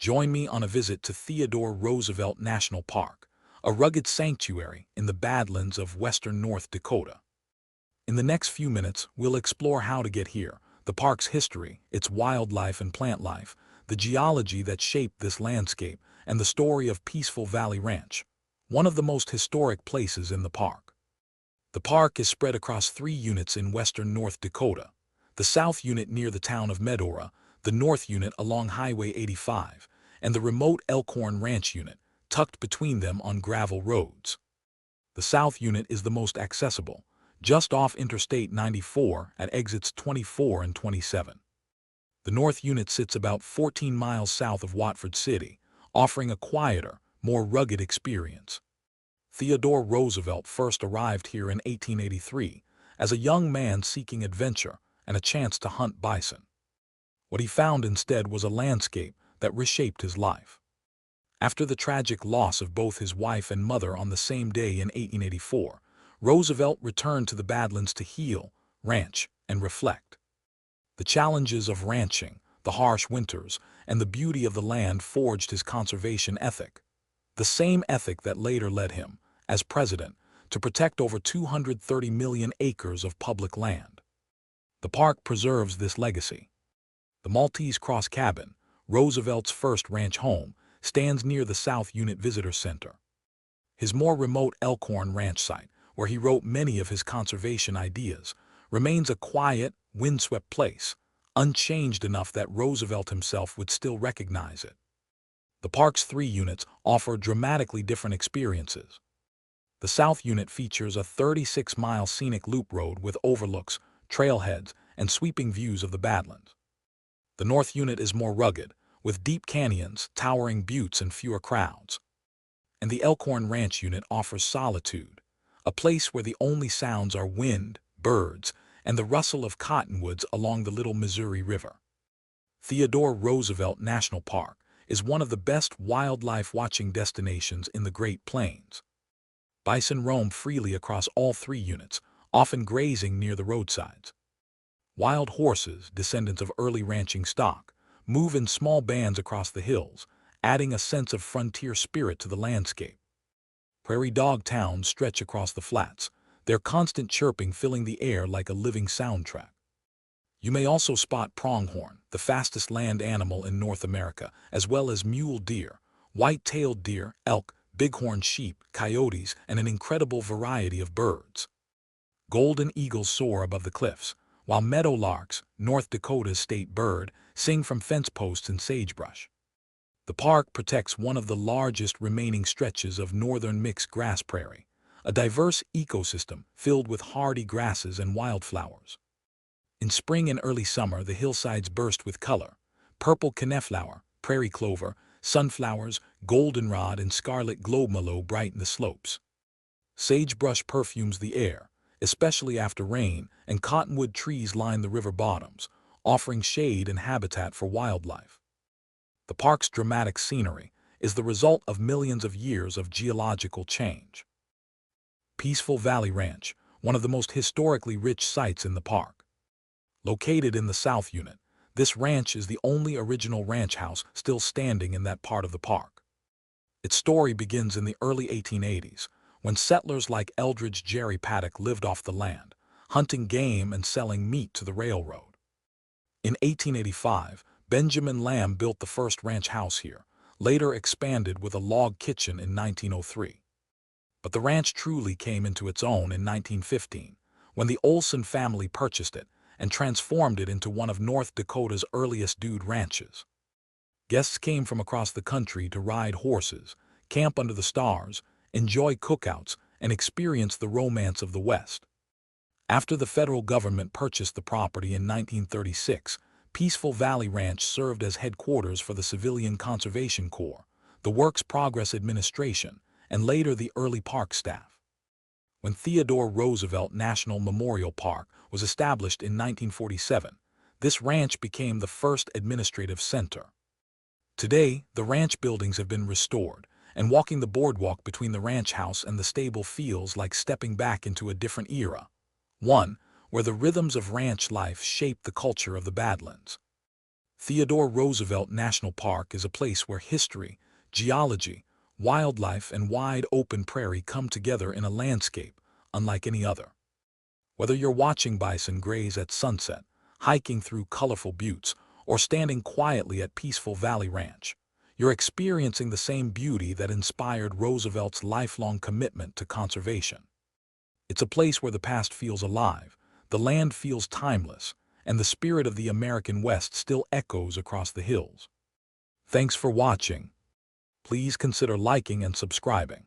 Join me on a visit to Theodore Roosevelt National Park, a rugged sanctuary in the Badlands of western North Dakota. In the next few minutes, we'll explore how to get here, the park's history, its wildlife and plant life, the geology that shaped this landscape, and the story of Peaceful Valley Ranch, one of the most historic places in the park. The park is spread across 3 units in western North Dakota: the south unit near the town of Medora, the north unit along Highway 85, and the remote Elkhorn Ranch unit, tucked between them on gravel roads. The south unit is the most accessible, just off Interstate 94 at exits 24 and 27. The north unit sits about 14 miles south of Watford City, offering a quieter, more rugged experience. Theodore Roosevelt first arrived here in 1883 as a young man seeking adventure and a chance to hunt bison. What he found instead was a landscape that reshaped his life. After the tragic loss of both his wife and mother on the same day in 1884, Roosevelt returned to the Badlands to heal, ranch, and reflect. The challenges of ranching, the harsh winters, and the beauty of the land forged his conservation ethic, the same ethic that later led him, as president, to protect over 230 million acres of public land. The park preserves this legacy. The Maltese Cross Cabin, Roosevelt's first ranch home, stands near the South Unit Visitor Center. His more remote Elkhorn Ranch site, where he wrote many of his conservation ideas, remains a quiet, windswept place, unchanged enough that Roosevelt himself would still recognize it. The park's 3 units offer dramatically different experiences. The South Unit features a 36-mile scenic loop road with overlooks, trailheads, and sweeping views of the Badlands. The North Unit is more rugged, with deep canyons, towering buttes, and fewer crowds. And the Elkhorn Ranch Unit offers solitude, a place where the only sounds are wind, birds, and the rustle of cottonwoods along the Little Missouri River. Theodore Roosevelt National Park is one of the best wildlife watching destinations in the Great Plains. Bison roam freely across all 3 units, often grazing near the roadsides. Wild horses, descendants of early ranching stock, move in small bands across the hills, adding a sense of frontier spirit to the landscape. Prairie dog towns stretch across the flats, their constant chirping filling the air like a living soundtrack. You may also spot pronghorn, the fastest land animal in North America, as well as mule deer, white-tailed deer, elk, bighorn sheep, coyotes, and an incredible variety of birds. Golden eagles soar above the cliffs, while meadowlarks, North Dakota's state bird, sing from fence posts and sagebrush. The park protects one of the largest remaining stretches of northern mixed grass prairie, a diverse ecosystem filled with hardy grasses and wildflowers. In spring and early summer, the hillsides burst with color: purple coneflower, prairie clover, sunflowers, goldenrod, and scarlet globemallow brighten the slopes. Sagebrush perfumes the air, especially after rain, and cottonwood trees line the river bottoms, offering shade and habitat for wildlife. The park's dramatic scenery is the result of millions of years of geological change. Peaceful Valley Ranch, one of the most historically rich sites in the park. Located in the South Unit, this ranch is the only original ranch house still standing in that part of the park. Its story begins in the early 1880s, when settlers like Eldridge Jerry Paddock lived off the land, hunting game and selling meat to the railroad. In 1885, Benjamin Lamb built the first ranch house here, later expanded with a log kitchen in 1903. But the ranch truly came into its own in 1915, when the Olson family purchased it and transformed it into one of North Dakota's earliest dude ranches. Guests came from across the country to ride horses, camp under the stars, enjoy cookouts, and experience the romance of the West. After the federal government purchased the property in 1936, Peaceful Valley Ranch served as headquarters for the Civilian Conservation Corps, the Works Progress Administration, and later the early park staff. When Theodore Roosevelt National Memorial Park was established in 1947, this ranch became the first administrative center. Today, the ranch buildings have been restored, and walking the boardwalk between the ranch house and the stable feels like stepping back into a different era, one where the rhythms of ranch life shaped the culture of the Badlands. Theodore Roosevelt National Park is a place where history, geology, wildlife, and wide open prairie come together in a landscape unlike any other. Whether you're watching bison graze at sunset, hiking through colorful buttes, or standing quietly at peaceful Valley Ranch, you're experiencing the same beauty that inspired Roosevelt's lifelong commitment to conservation. It's a place where the past feels alive, the land feels timeless, and the spirit of the American West still echoes across the hills. Thanks for watching. Please consider liking and subscribing.